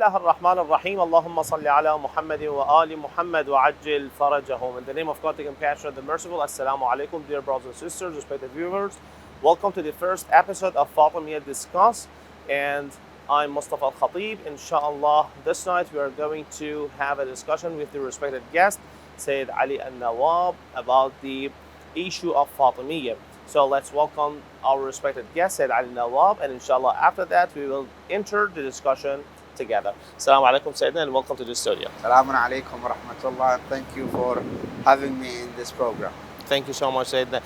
الله الرحمن الرحيم اللهم صل على محمد وآل محمد وعجل فرجهم. In the name of God, the compassionate, the merciful. Assalamu alaikum, dear brothers and sisters, respected viewers. Welcome to the first episode of Fatimia Discuss, and I'm Mustafa Al-Khatib. Inshallah, this night we are going to have a discussion with the respected guest, Sayyid Ali Al-Nawab, about the issue of Fatimiyya. So let's welcome our respected guest, Sayyid Ali Al-Nawab, and inshallah after that we will enter the discussion together. Assalamu alaikum, Sayyidina, and welcome to the studio. Assalamu alaikum wa rahmatullah. Thank you for having me in this program. Thank you so much, Sayyidina.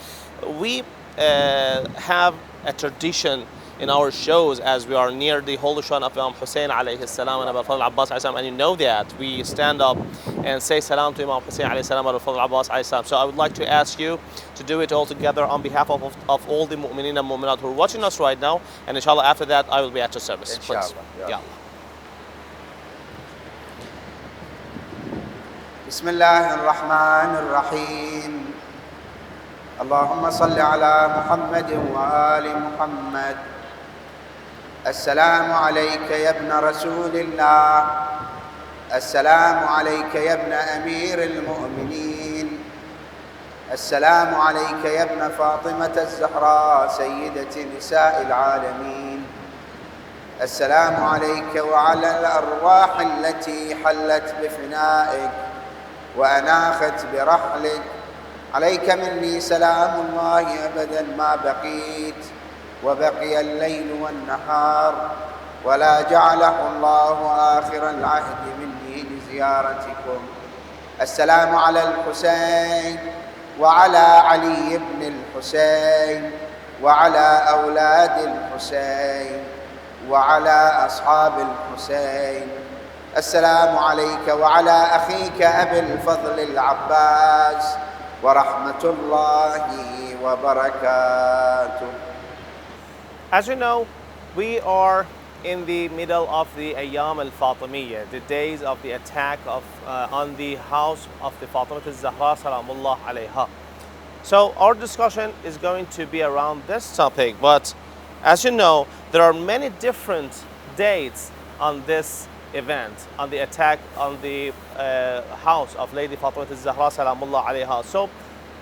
We have a tradition in our shows as we are near the holy shrine of Imam Hussein alayhi salam and Al-Fadl Abbas alayhi salam, and you know that we stand up and say salam to Imam Hussein alayhi salam and Al-Fadl Abbas alayhi salam. So I would like to ask you to do it all together on behalf of all the mu'mineen and mu'minat who are watching us right now, and inshallah after that I will be at your service. Inshallah. Yeah. Bismillah ar-Rahman ar-Rahim. Allahumma salli ala Muhammadin wa ali Muhammad. السلام عليك يا ابن رسول الله السلام عليك يا ابن أمير المؤمنين السلام عليك يا ابن فاطمة الزهراء سيدة نساء العالمين السلام عليك وعلى الأرواح التي حلت بفنائك وأناخت برحلك عليك مني سلام الله أبدا ما بقيت وبقي الليل والنهار ولا جعله الله آخر العهد مني لزيارتكم السلام على الحسين وعلى علي بن الحسين وعلى أولاد الحسين وعلى أصحاب الحسين السلام عليك وعلى أخيك أبي الفضل العباس ورحمة الله وبركاته. As you know, we are in the middle of the Ayyam al-Fatimiyya, the days of the attack on the house of the Fatimah Al Zahraa salamullah alayha. So our discussion is going to be around this topic, but as you know, there are many different dates on this event, on the attack on the house of Lady Fatimah Al Zahraa salamullah alayha. So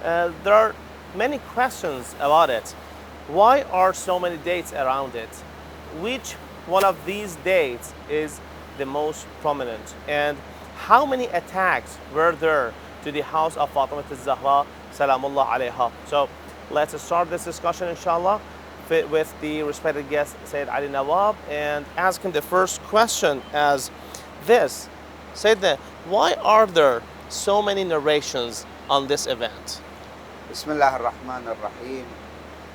there are many questions about it. Why are so many dates around it? Which one of these dates is the most prominent? And how many attacks were there to the house of Fatimah Al Zahraa salamullah alayha? So let's start this discussion inshallah with the respected guest Sayyid Ali Nawab and ask him the first question as this. Sayyid, why are there so many narrations on this event? Bismillah ar-Rahman ar-Rahim.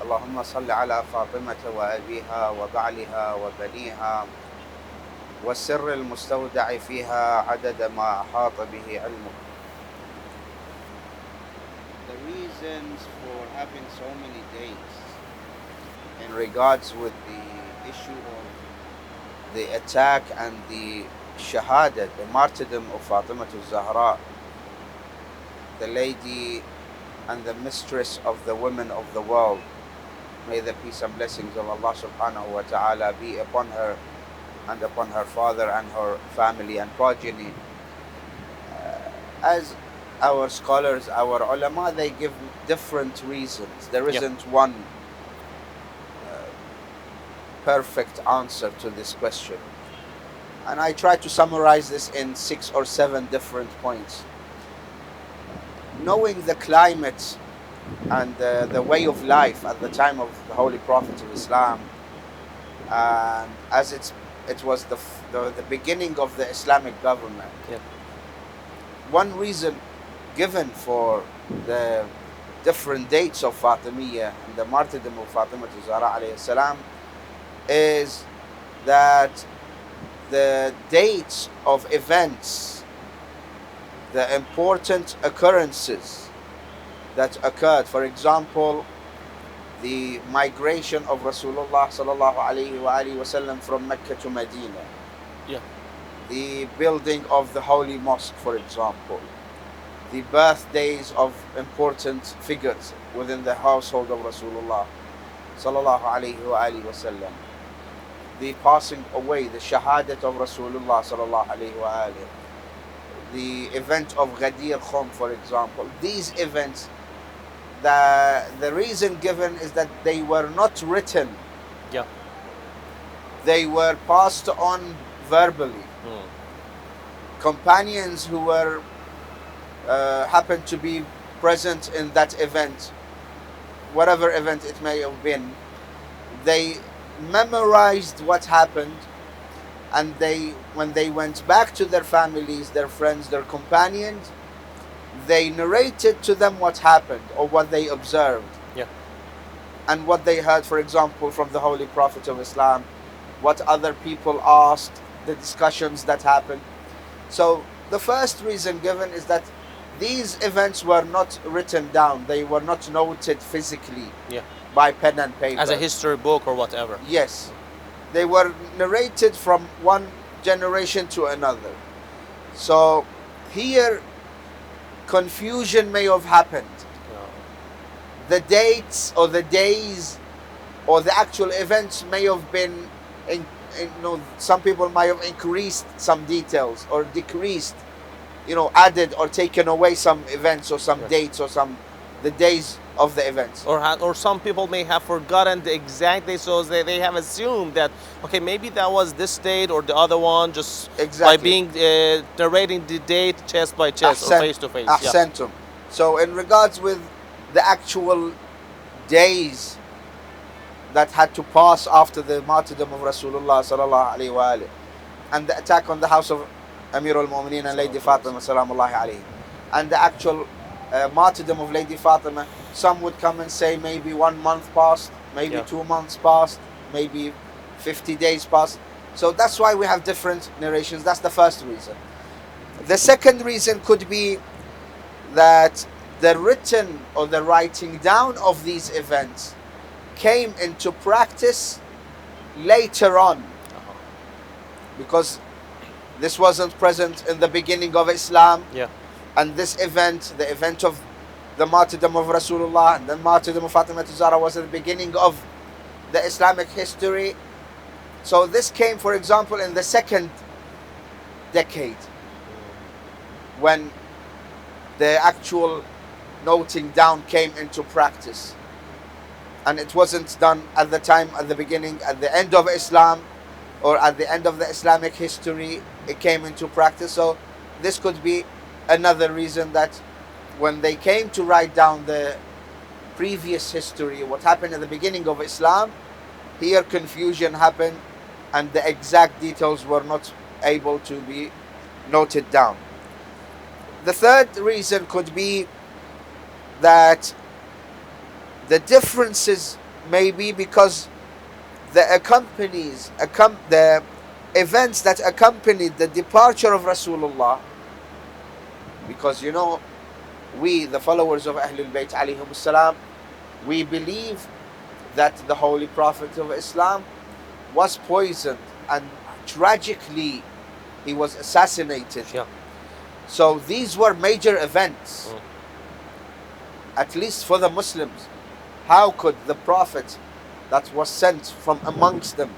اللهم صل على فاطمة وأبيها وبعلها وبنيها والسر المستودع فيها عدد ما أحاط به علمك. The reasons for having so many dates in regards with the issue of the attack and the shahada, the martyrdom of Fatimah Al Zahraa, the lady and the mistress of the women of the world. May the peace and blessings of Allah subhanahu wa ta'ala be upon her and upon her father and her family and progeny. As our scholars, our ulama, they give different reasons. There isn't one perfect answer to this question. And I try to summarize this in 6 or 7 different points. Knowing the climate and the way of life at the time of the Holy Prophet of Islam, and as it was the beginning of the Islamic government. Yeah. One reason given for the different dates of Fatimiyya and the martyrdom of Fatimah Al Zahraa alayhi salam is that the dates of events, the important occurrences that occurred, for example, the migration of Rasulullah sallallahu alaihi wasallam from Mecca to Medina, the building of the Holy Mosque, for example, the birthdays of important figures within the household of Rasulullah sallallahu alaihi wasallam, the passing away, the shahadat of Rasulullah sallallahu alaihi wasallam, the event of Ghadir Khum, for example. These events, the reason given is that they were not written. Yeah. They were passed on verbally. Companions who were happened to be present in that event, whatever event it may have been, they memorized what happened, and when they went back to their families, their friends, their companions, they narrated to them what happened or what they observed. Yeah. And what they heard, for example, from the Holy Prophet of Islam, what other people asked, the discussions that happened. So the first reason given is that these events were not written down. They were not noted physically. Yeah. By pen and paper. As a history book or whatever. Yes. They were narrated from one generation to another. So here confusion may have happened. The dates or the days or the actual events may have been, some people might have increased some details or decreased, added or taken away some events or some dates or the days of the events. Or some people may have forgotten the exact date, so they have assumed that, okay, maybe that was this date or the other one, just by being narrating the date chest by chest or face to face. Ahsantum. So in regards with the actual days that had to pass after the martyrdom of Rasulullah sallallahu alaihi wasallam and the attack on the house of Amir al-Mu'mineen and Lady Fatima salamullahi alayhi, and the actual martyrdom of Lady Fatima, some would come and say maybe 1 month passed, maybe 2 months passed, maybe 50 days passed. So that's why we have different narrations. That's the first reason. The second reason could be that the written or the writing down of these events came into practice later on, because this wasn't present in the beginning of Islam. Yeah. And this event, the event of the martyrdom of Rasulullah and the martyrdom of Fatimah Al Zahraa, was at the beginning of the Islamic history. So this came, for example, in the second decade, when the actual noting down came into practice. And it wasn't done at the time, at the beginning, at the end of Islam, or at the end of the Islamic history, it came into practice. So this could be another reason that when they came to write down the previous history, what happened at the beginning of Islam, here confusion happened and the exact details were not able to be noted down. The third reason could be that the differences may be because the events that accompanied the departure of Rasulullah, because we, the followers of Ahlul Bayt alayhim salam, we believe that the Holy Prophet of Islam was poisoned and tragically he was assassinated. Yeah. So these were major events, at least for the Muslims. How could the Prophet that was sent from amongst them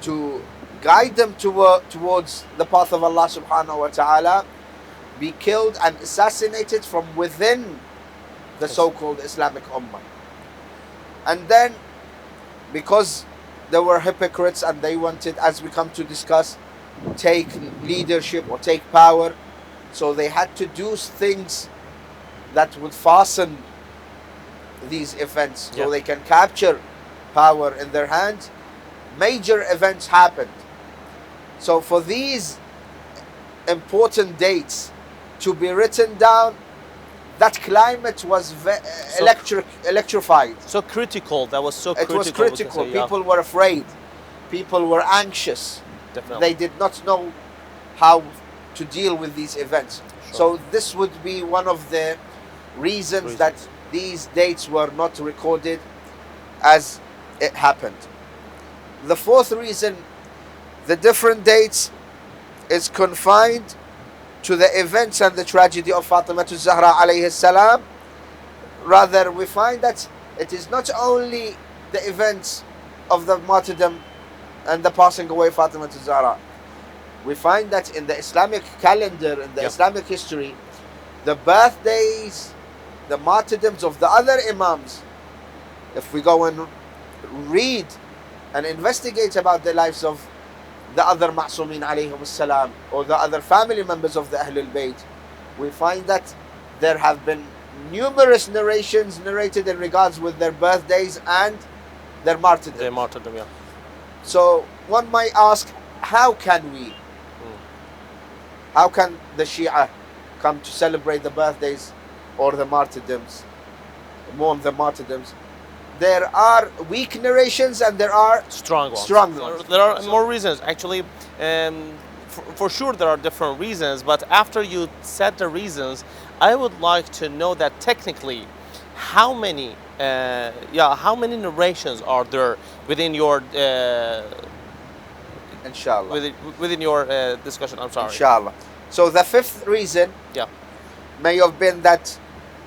to guide them towards the path of Allah subhanahu wa ta'ala be killed and assassinated from within the so-called Islamic Ummah? And then, because there were hypocrites and they wanted, as we come to discuss, take leadership or take power, so they had to do things that would fasten these events so they can capture power in their hands. Major events happened. So for these important dates to be written down, that climate was electrified. So critical. That was so critical. It was critical. People were afraid. People were anxious. Definitely. They did not know how to deal with these events. Sure. So this would be one of the reasons that these dates were not recorded as it happened. The fourth reason, the different dates is confined to the events and the tragedy of Fatimah Al Zahraa alayhi salam. Rather, we find that it is not only the events of the martyrdom and the passing away of Fatimah Al Zahraa. We find that in the Islamic calendar, in the Islamic history, the birthdays, the martyrdoms of the other Imams, if we go and read and investigate about the lives of the other Ma'sumin alayhim salam, or the other family members of the Ahlul Bayt, we find that there have been numerous narrations narrated in regards with their birthdays and their martyrdom. Their martyrdom, yeah. So one might ask, how can we, how can the Shia come to celebrate the birthdays or the martyrdoms, mourn the martyrdoms? There are weak narrations and there are strong ones. There are more reasons. Actually, for sure there are different reasons, but after you said the reasons, I would like to know that technically, how many narrations are there within your Inshallah. Within your discussion? I'm sorry. Inshallah. So the fifth reason may have been that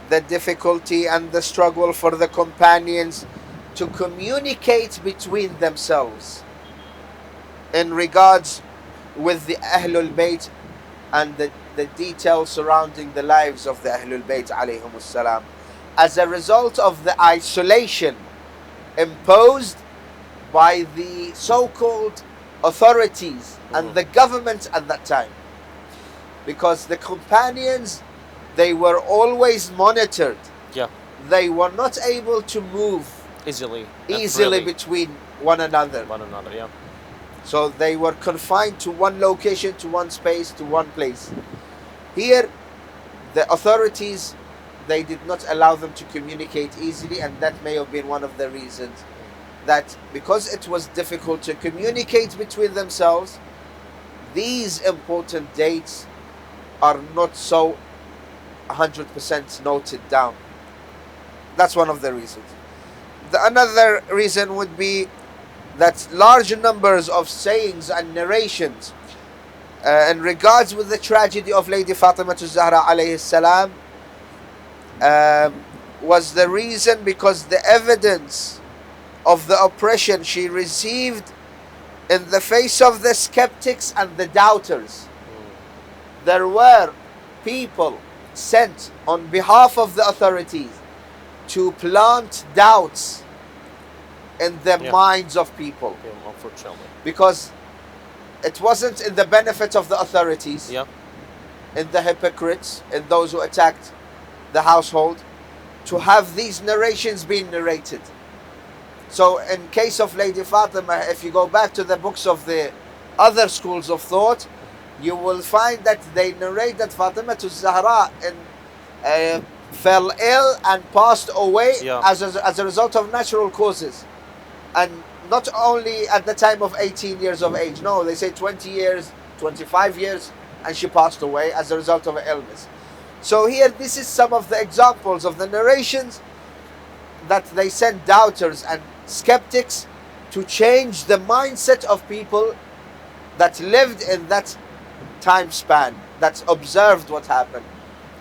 the difficulty and the struggle for the companions to communicate between themselves in regards with the Ahlul Bayt and the details surrounding the lives of the Ahlul Bayt alayhimus salam, as a result of the isolation imposed by the so-called authorities and the government at that time. Because the companions, they were always monitored. Yeah. They were not able to move easily between one another. Yeah. So they were confined to one location, to one space, to one place. Here, the authorities, they did not allow them to communicate easily, and that may have been one of the reasons, that because it was difficult to communicate between themselves, these important dates are not so 100% noted down. That's one of the reasons. Another reason would be that large numbers of sayings and narrations in regards with the tragedy of Lady Fatima Al Zahraa alayhi salam was the reason, because the evidence of the oppression she received in the face of the skeptics and the doubters. There were people sent on behalf of the authorities to plant doubts in the minds of people. Unfortunately. Because it wasn't in the benefit of the authorities, in the hypocrites, in those who attacked the household, to have these narrations being narrated. So in case of Lady Fatima, if you go back to the books of the other schools of thought, you will find that they narrate that Fatimah Al Zahraa fell ill and passed away as a result of natural causes. And not only at the time of 18 years of age, no, they say 20 years, 25 years, and she passed away as a result of an illness. So here, this is some of the examples of the narrations that they send doubters and skeptics to change the mindset of people that lived in that time span, that observed what happened.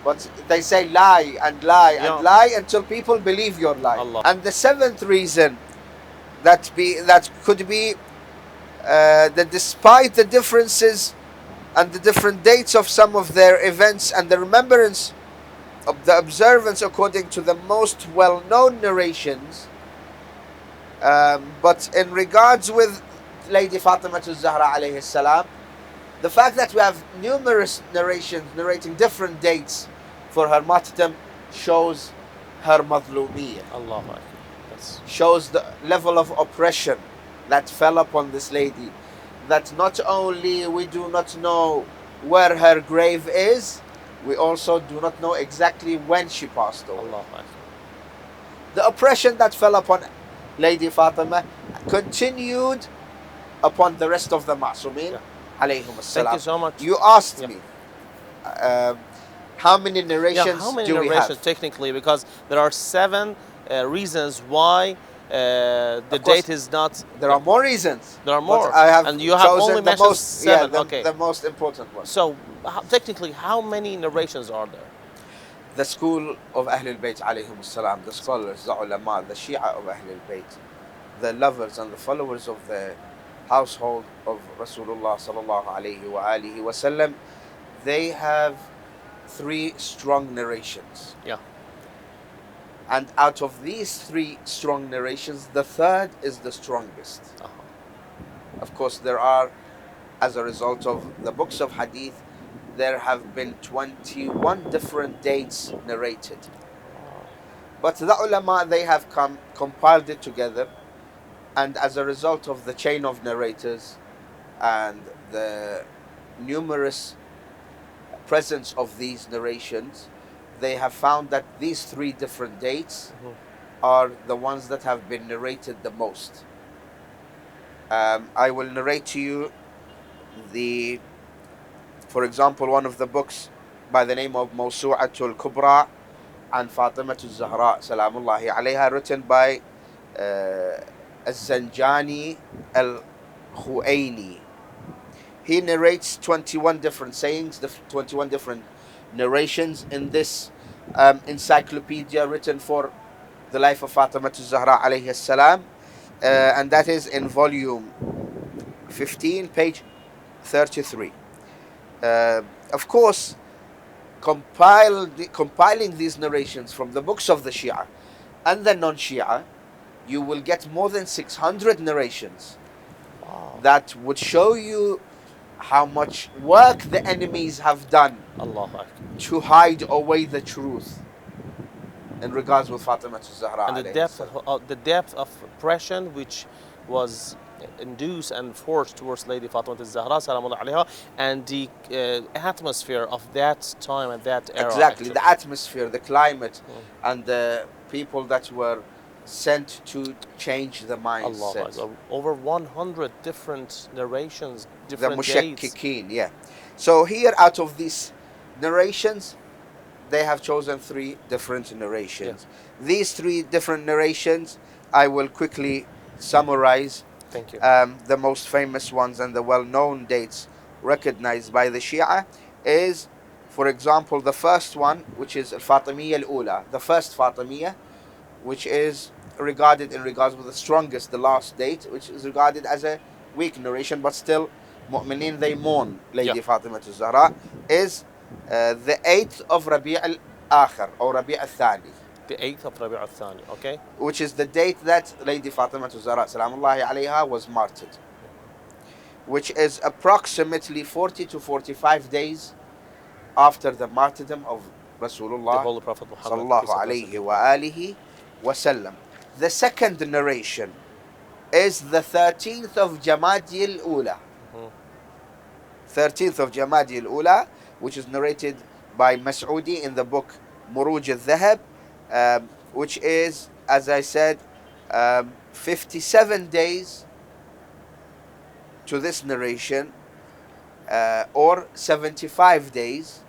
But they say lie and lie and lie until people believe your lie. Allah. And the seventh reason that could be that despite the differences and the different dates of some of their events and the remembrance of the observance according to the most well-known narrations, but in regards with Lady Fatima Al Zahraa alayhi salam, the fact that we have numerous narrations narrating different dates for her martyrdom shows her madhlumiyya. Allah Akbar. Yes. Shows the level of oppression that fell upon this lady. That not only we do not know where her grave is, we also do not know exactly when she passed away. Allah Akbar. The oppression that fell upon Lady Fatima continued upon the rest of the Ma'sumin. Alayhum Thank you so much. You asked me how many narrations how many do we narrations have? technically, because there are 7 reasons why the date is not. There are more reasons. There are more. I have and you have only mentioned most, 7. the most important one. So technically, how many narrations are there? The school of Ahlul Bayt alayhim salam, the scholars, the ulama, the Shia of Ahlul Bayt, the lovers and the followers of the household of Rasulullah sallallahu alayhi wa alihi wasallam, they have three strong narrations. Yeah. And out of these three strong narrations, the third is the strongest. Of course, there are, as a result of the books of hadith, there have been 21 different dates narrated. But the ulama, they have compiled it together, and as a result of the chain of narrators and the numerous presence of these narrations, they have found that these three different dates are the ones that have been narrated the most. I will narrate to you for example, one of the books by the name of Mawsu'atul Kubra and Fatimah Al Zahraa Salamullahi alayha, written by Al-Zanjani Al-Khuaini. He narrates 21 different sayings, 21 different narrations in this encyclopedia written for the life of Fatimah Al Zahraa alayhi salam, and that is in volume 15, page 33. Of course, compiling these narrations from the books of the Shia and the non-Shia, you will get more than 600 narrations. Wow. That would show you how much work the enemies have done to hide away the truth in regards with Fatimah Al Zahraa. And the depth of oppression which was induced and forced towards Lady Fatimah Al Zahraa Salamullah alayha, and the atmosphere of that time and that era. Exactly, the atmosphere, the climate, and the people that were sent to change the mindset. Over 100 different narrations, different the mushakkikeen, yeah. So here, out of these narrations, they have chosen three different narrations. Yeah. These three different narrations, I will quickly summarize. Thank you. The most famous ones and the well-known dates recognized by the Shia is, for example, the first one, which is Fatimiyya Al-Ula, the first Fatimiyya, which is regarded in regards with the strongest, the last date, which is regarded as a weak narration, but still, Mu'mineen, they mourn Lady Fatimah Al Zahraa, is the 8th of Rabi' Al-Akhir, or Rabi' Al-Thani. The 8th of Rabi' Al-Thani, okay. Which is the date that Lady Fatimah Al Zahraa Salamullahi alayha was martyred. Which is approximately 40 to 45 days after the martyrdom of Rasulullah, the Holy Prophet Muhammad sallallahu alayhi wa alihi wasallam. The second narration is the 13th of Jamadi al-Ula. 13th of Jamadi al-Ula, which is narrated by Mas'udi in the book Muruj al-Dhahab, which is, as I said, 57 days to this narration, or 75 days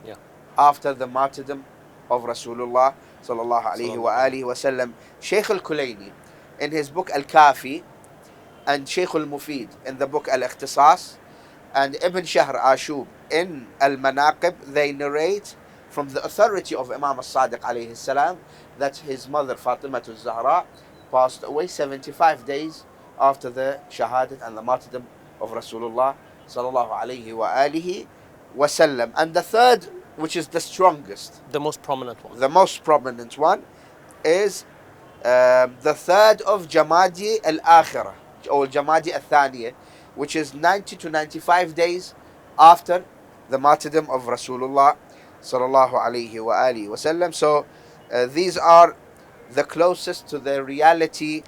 after the martyrdom of Rasulullah sallallahu alayhi wa alihi wasallam. Shaykh al-Kulayni in his book Al-Kafi, and Shaykh al-Mufid in the book Al-Ikhtisas, and Ibn Shahr Ashub in Al-Manaqib, they narrate from the authority of Imam As-Sadiq alayhi salam that his mother Fatimah Al Zahraa passed away 75 days after the shahadat and the martyrdom of Rasulullah sallallahu alayhi wa alihi wasallam. And the third, which is the strongest, the most prominent one, is the 3rd of Jamadi al-Akhirah, or Jamadi al-Thaniya, which is 90 to 95 days after the martyrdom of Rasulullah sallallahu alayhi wa alihi wasallam. So these are the closest to the reality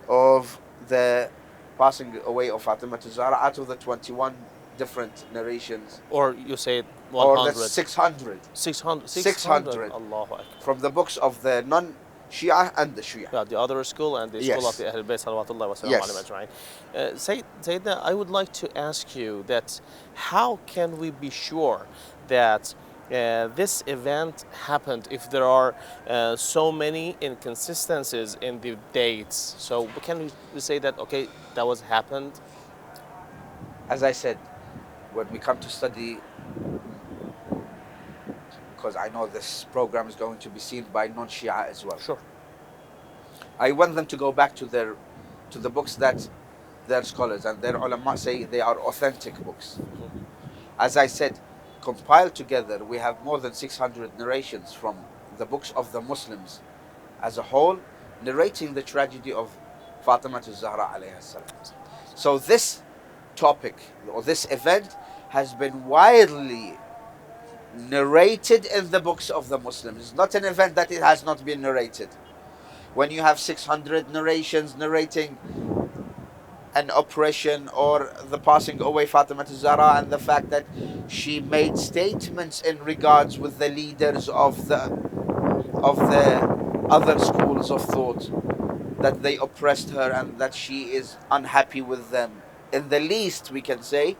of the passing away of Fatimah Al Zahraa out of the 21 different narrations. Or you say 100. Or the 600. 600. Allahu Akbar. From the books of the non-Shia and the Shia. Yeah, the other school and the school of the Ahl Bayt salawatullah wa salam alayhim ajma'in. Sayyidina, I would like to ask you that how can we be sure that this event happened if there are so many inconsistencies in the dates? So can we say that, okay, that was happened? As I said, when we come to study, because I know this program is going to be seen by non-Shia as well. Sure. I want them to go back to the books that their scholars and their ulama say they are authentic books. As I said, compiled together, we have more than 600 narrations from the books of the Muslims as a whole, narrating the tragedy of Fatimah Al Zahraa alayha salam. So this topic or this event has been widely narrated in the books of the Muslims. It's not an event that it has not been narrated. When you have 600 narrations narrating an oppression or the passing away Fatimah Al Zahraa and the fact that she made statements in regards with the leaders of the other schools of thought, that they oppressed her and that she is unhappy with them, in the least we can say,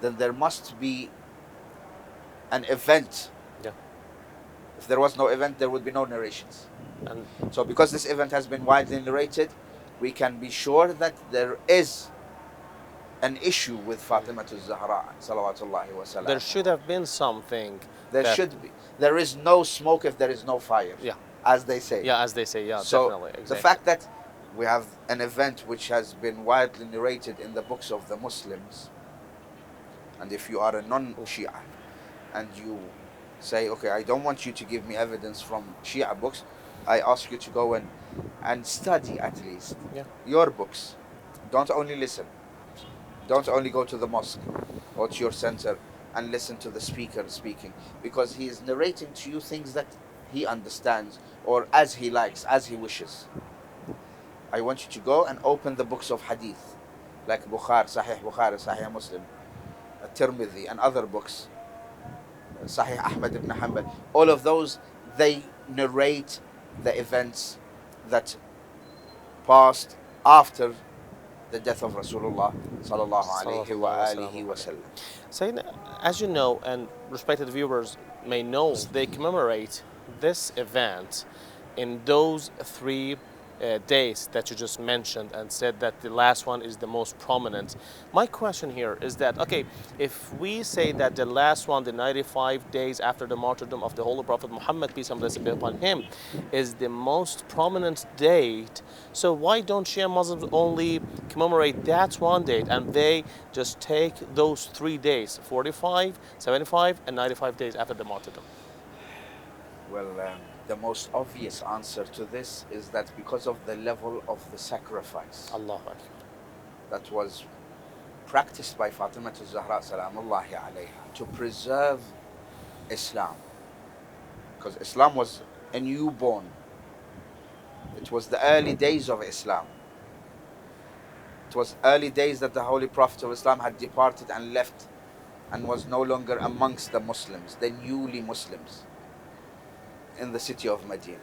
then there must be an event. Yeah. If there was no event, there would be no narrations. And So because this event has been widely narrated, we can be sure that there is an issue with Fatimah Al Zahraa salawatullahi wa salam. there should have been something. There that- should be. There is no smoke if there is no fire. Yeah. As they say. Yeah, as they say, yeah, So definitely. Exactly. the fact that we have an event which has been widely narrated in the books of the Muslims, and if you are a non-Shia and you say, okay, I don't want you to give me evidence from Shia books, I ask you to go and study at least Yeah. your books. Don't only listen. Don't only go to the mosque or to your center and listen to the speaker speaking, because he is narrating to you things that he understands or as he likes, as he wishes. I want you to go and open the books of hadith, like Sahih Bukhari, Sahih Muslim, Tirmidhi, and other books, Sahih Ahmad ibn Hanbal. All of those, they narrate the events that passed after the death of Rasulullah sallallahu alayhi wa alihi wa sallam. Saying, as you know, and respected viewers may know, they commemorate this event in those three days that you just mentioned and said that the last one is the most prominent. My question here is that, okay, if we say that the last one, the 95 days after the martyrdom of the Holy Prophet Muhammad, peace and blessing be upon him, is the most prominent date, so why don't Shia Muslims only commemorate that one date and they just take those 3 days, 45, 75, and 95 days after the martyrdom? Well, the most obvious answer to this is that because of the level of the sacrifice Allahu Akbar. that was practiced by Fatimah Al Zahraa salamullahi alayha to preserve Islam, because Islam was a newborn. It was the early days of Islam. It was early days that the Holy Prophet of Islam had departed and left and was no longer amongst the Muslims, the newly Muslims, in the city of Medina.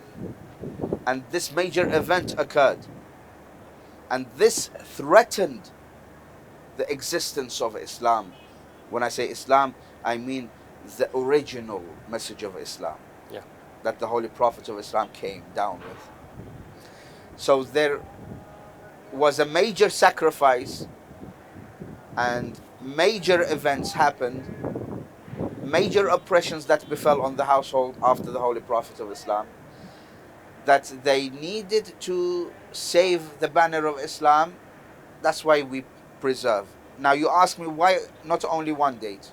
And this major event occurred. And this threatened the existence of Islam. When I say Islam, I mean the original message of Islam. Yeah. That the Holy Prophet of Islam came down with. So there was a major sacrifice and major events happened, major oppressions that befell on the household after the Holy Prophet of Islam, that they needed to save the banner of Islam. That's why we preserve. Now you ask me, why not only one date?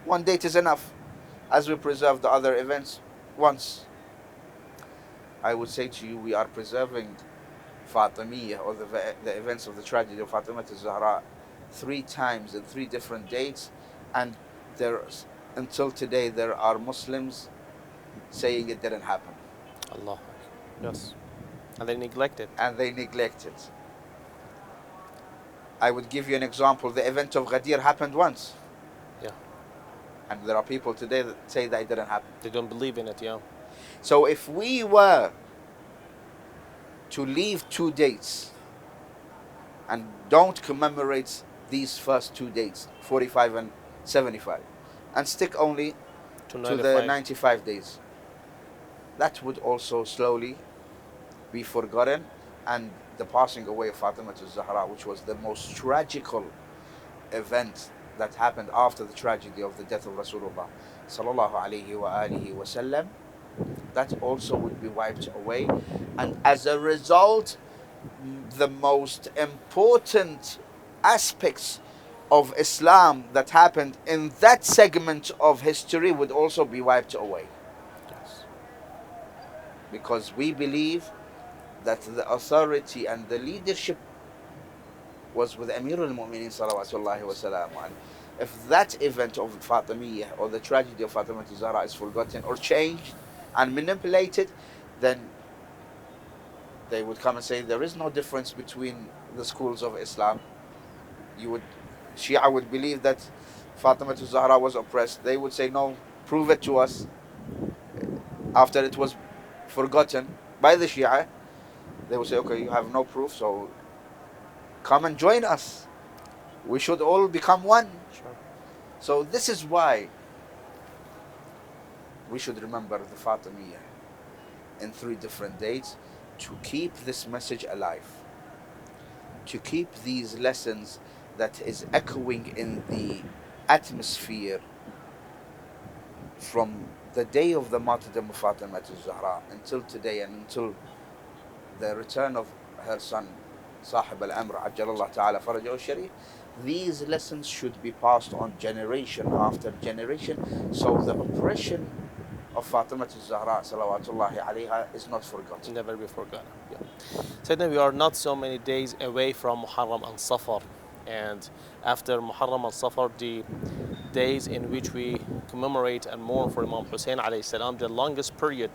One date is enough, as we preserve the other events once. I would say to you, we are preserving Fatimiyya, or the events of the tragedy of Fatimah Al Zahraa, 3 times in 3 different dates, and until today there are Muslims saying it didn't happen. Allah. Yes. And they neglect it. And they neglect it. I would give you an example. The event of Ghadir happened once. Yeah. And there are people today that say that it didn't happen. They don't believe in it, yeah. So if we were to leave 2 dates and don't commemorate these first 2 dates, 45 and 75, and stick only to the 95 days, that would also slowly be forgotten, and the passing away of Fatimah Al Zahraa, which was the most tragical event that happened after the tragedy of the death of Rasulullah sallallahu alayhi wa alihi wa sallam, that also would be wiped away. And as a result, the most important aspects of Islam that happened in that segment of history would also be wiped away. Yes. Because we believe that the authority and the leadership was with Amir al-Mu'mineen salawatullahi wa salamu alayhi. If that event of Fatimiyya or the tragedy of Fatimah Al Zahraa is forgotten or changed and manipulated, then they would come and say there is no difference between the schools of Islam. Shia would believe that Fatimah Al Zahraa was oppressed. They would say, no, prove it to us. After it was forgotten by the Shia, they would say, okay, you have no proof, so come and join us. We should all become one. Sure. So this is why we should remember the Fatimiyya in 3 different dates to keep this message alive, to keep these lessons that is echoing in the atmosphere from the day of the martyrdom of Fatimah Al Zahraa until today and until the return of her son Sahib al-Amr Ajjalallah Ta'ala Farajahu Sharif. These lessons should be passed on generation after generation, so the oppression of Fatimah Al Zahraa salawatullahi alayha is not forgotten. Never be forgotten. Yeah. Sayyidina, we are not so many days away from Muharram and Safar, and after Muharram and Safar, the days in which we commemorate and mourn for Imam Hussein alayhi salam, the longest period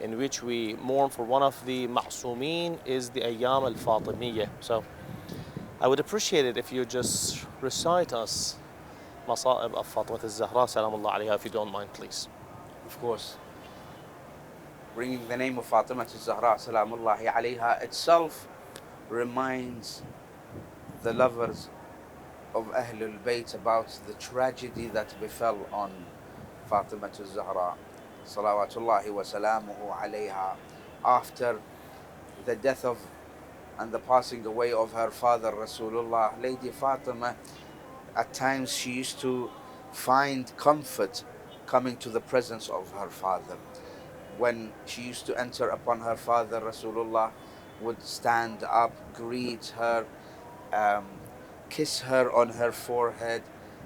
in which we mourn for one of the Ma'sumeen is the Ayyam al-Fatimiyya. So I would appreciate it if you just recite us Masa'ib of Fatimah Al Zahraa salamullah alayha, if you don't mind, please. Of course, bringing the name of Fatimah Al Zahraa salamullahi alayha itself reminds the lovers of Ahlul Bayt about the tragedy that befell on Fatimah Al Zahraa salawatullahi wa salamuhu alayha after the death of and the passing away of her father Rasulullah. Lady Fatima, at times she used to find comfort coming to the presence of her father. When she used to enter upon her father, Rasulullah would stand up, greet her, kiss her on her forehead,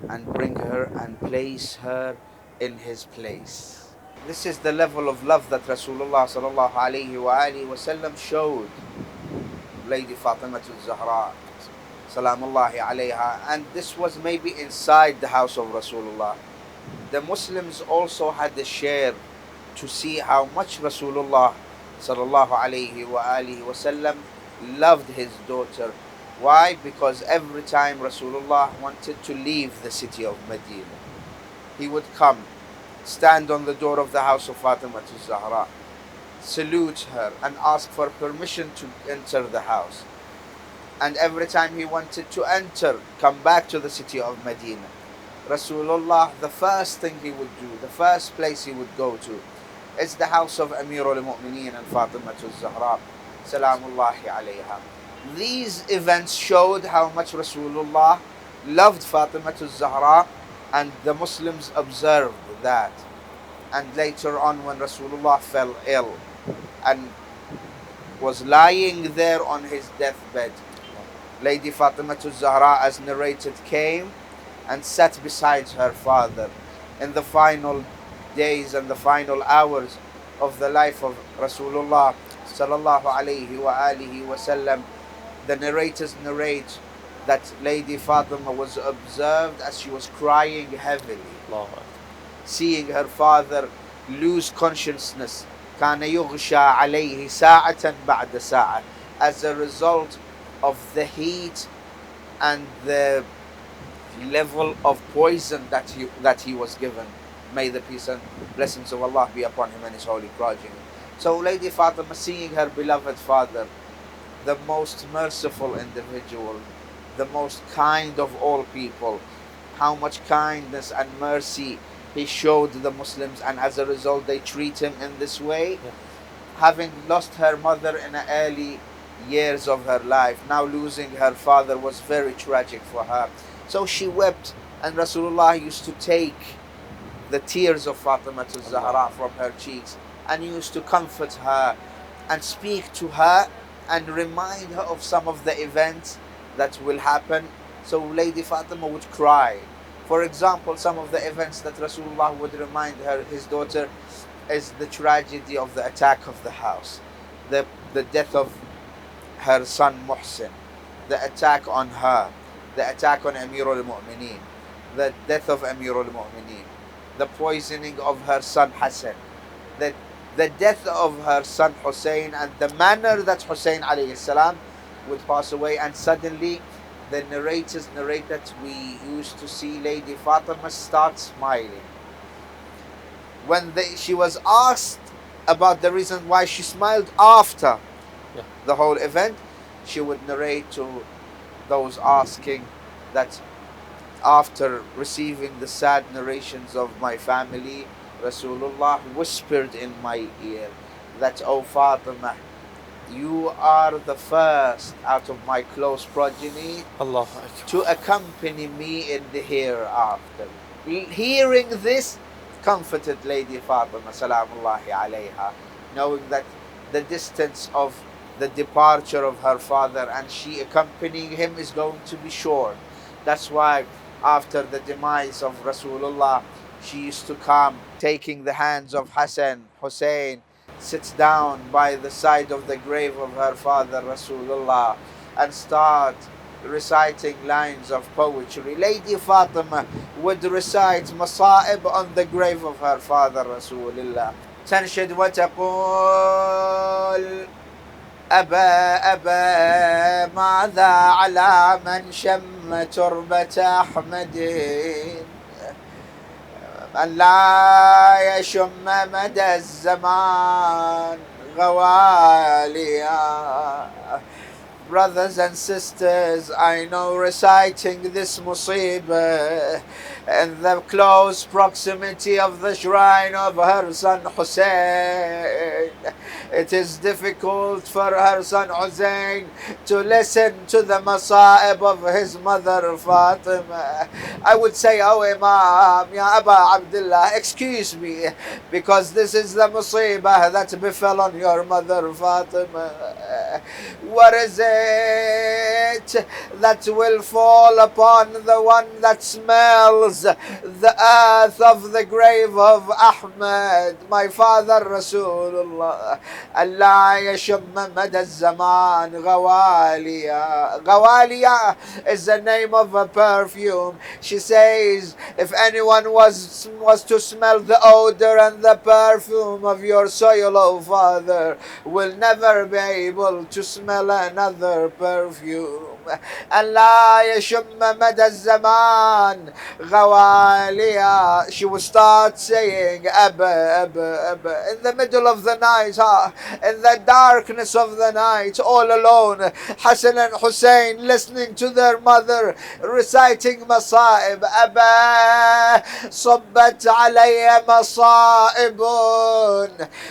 and bring her and place her in his place. This is the level of love that Rasulullah sallallahu alayhi wa alihi wa sallam showed Lady Fatimah Al Zahraa salamullahi alayha, and this was maybe inside the house of Rasulullah. The Muslims also had a share to see how much Rasulullah sallallahu alayhi wa alihi wa sallam loved his daughter. Why? Because every time Rasulullah wanted to leave the city of Medina, he would come, stand on the door of the house of Fatimah Al Zahraa, salute her and ask for permission to enter the house. And every time he wanted to enter, come back to the city of Medina, Rasulullah, the first thing he would do, the first place he would go to, is the house of Amir al-Mu'mineen and Fatimah Al Zahraa salamullahi alayha. These events showed how much Rasulullah loved Fatimah Al Zahraa, and the Muslims observed that. And later on, when Rasulullah fell ill and was lying there on his deathbed, Lady Fatimah Al Zahraa, as narrated, came and sat beside her father in the final days and the final hours of the life of Rasulullah sallallahu alayhi wa alihi wa sallam. The narrators narrate that Lady Fatima was observed as she was crying heavily, seeing her father lose consciousness. كان يغشى عليه ساعة بعد ساعة, as a result of the heat and the level of poison that he was given. May the peace and blessings of Allah be upon him and his holy progeny. So Lady Fatima, seeing her beloved father, the most merciful individual, the most kind of all people, how much kindness and mercy he showed the Muslims, and as a result they treat him in this way. Yeah. Having lost her mother in the early years of her life, now losing her father was very tragic for her. So she wept, and Rasulullah used to take the tears of Fatimah Al Zahraa from her cheeks and used to comfort her and speak to her and remind her of some of the events that will happen. So Lady Fatima would cry. For example, some of the events that Rasulullah would remind her, his daughter, is the tragedy of the attack of the house, the death of her son Muhsin, the attack on her, the attack on Amir al-Mu'mineen, the death of Amir al-Mu'mineen, the poisoning of her son Hassan, the death of her son Hussein, and the manner that Hussein alayhi salam would pass away. And suddenly the narrators narrate that we used to see Lady Fatima start smiling. When she was asked about the reason why she smiled after the whole event, she would narrate to those asking that after receiving the sad narrations of my family, Rasulullah whispered in my ear that, "Oh Fatima, you are the first out of my close progeny to accompany me in the hereafter." Hearing this comforted Lady Fatima salamullahi alayha, knowing that the distance of the departure of her father and she accompanying him is going to be short. That's why after the demise of Rasulullah, she used to come, taking the hands of Hassan, Hussein, sits down by the side of the grave of her father Rasulullah and start reciting lines of poetry. Lady Fatima would recite masa'ib on the grave of her father Rasulullah. تنشد وتقول أبا أبا ماذا على من شم تربة أحمد من لا يشم مدى الزمان غواليا. Brothers and sisters, I know reciting this musibah in the close proximity of the shrine of her son Hussein, it is difficult for her son Hussein to listen to the masa'ib of his mother Fatima. I would say, "Oh Imam, Ya Aba Abdullah, excuse me, because this is the musibah that befell on your mother Fatima. What is it that will fall upon the one that smells the earth of the grave of Ahmad, my father Rasulullah? Allah yashum mad al-zaman ghawaliya." Ghawaliya is the name of a perfume. She says, if anyone was to smell the odor and the perfume of your soil, oh father, will never be able to smell another perfume. Allah yashum mad al-zaman ghawaliya. She would start saying Abba, Abba, Abba in the middle of the night, in the darkness of the night, all alone. Hassan and Hussein listening to their mother reciting masa'ib. Abba صبت علي مصائب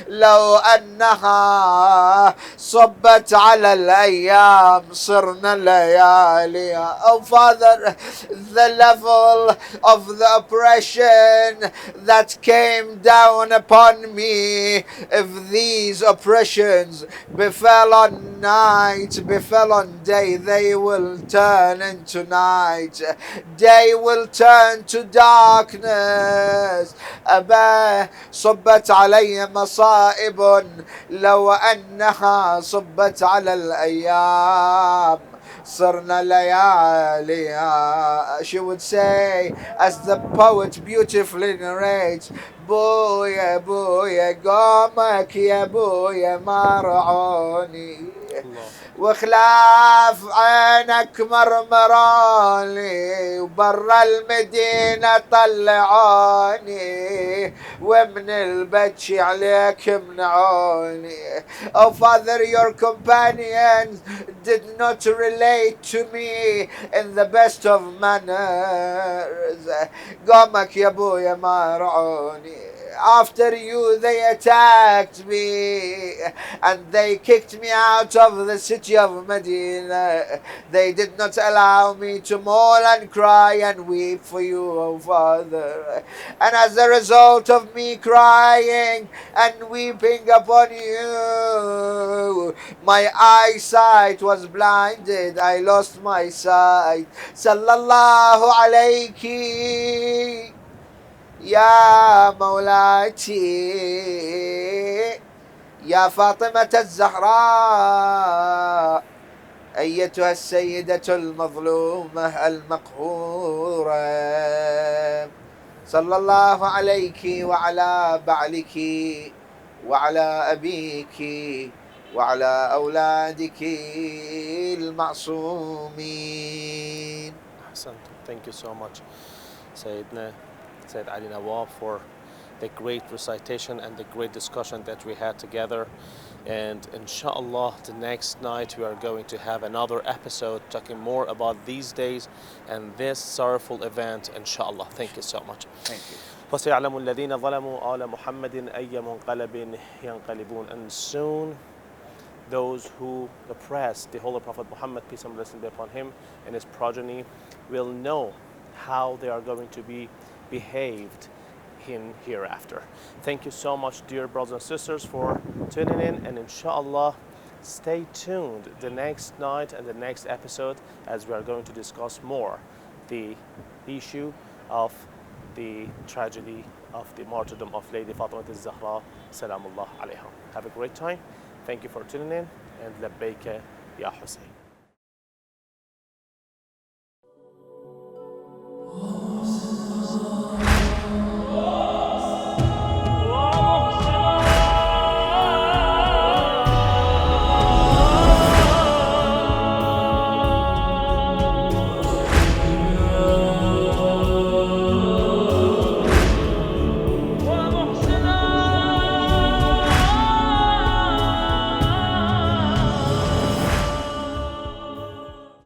لو أنها صبت على الأيام صرنا ليالي. Oh father, the level of the oppression that came down upon me, if these oppressions befell on night, befell on day, they will turn into night. Day will turn to darkness. أبا صبت علي مصائب لو أنها صبت على الأيام صرنا ليالي. She would say, as the poet beautifully narrates, بويا بويا قومك يا بويا مرعوني وخلاف عينك مرمراني وبرا المدينة طلعوني ومن البتش عليك منعوني. Oh father, your companions did not relate to me in the best of manners. قومك يا ابويا ما رعوني. after you they attacked me and they kicked me out of the city of Medina. They did not allow me to mourn and cry and weep for you, O Father. And as a result of me crying and weeping upon you, my eyesight was blinded. I lost my sight. Sallallahu alayki يا مولاتي يا فاطمة الزهراء أيتها السيدة المظلومة المقهورة صلى الله عليك وعلى بعلك وعلى أبيك وعلى أولادك المعصومين. Thank you so much, Sayyidina Sayyid Al-Nawab, for the great recitation and the great discussion that we had together. And inshallah, the next night we are going to have another episode talking more about these days and this sorrowful event, inshallah. Thank you so much. Thank you. وَسَيَعْلَمُ الَّذِينَ ظَلَمُوا آلَ مُحَمَّدٍ أَيَّ مُنْقَلَبٍ يَنْقَلِبُونَ. And soon those who oppressed the Holy Prophet Muhammad, peace and blessing be upon him, and his progeny will know how they are going to be behaved in hereafter. Thank you so much, dear brothers and sisters, for tuning in, and inshallah stay tuned the next night and the next episode as we are going to discuss more the issue of the tragedy of the martyrdom of Lady Fatima Al Zahraa salamullah alayha. Have a great time. Thank you for tuning in, and labbaika ya Hussein.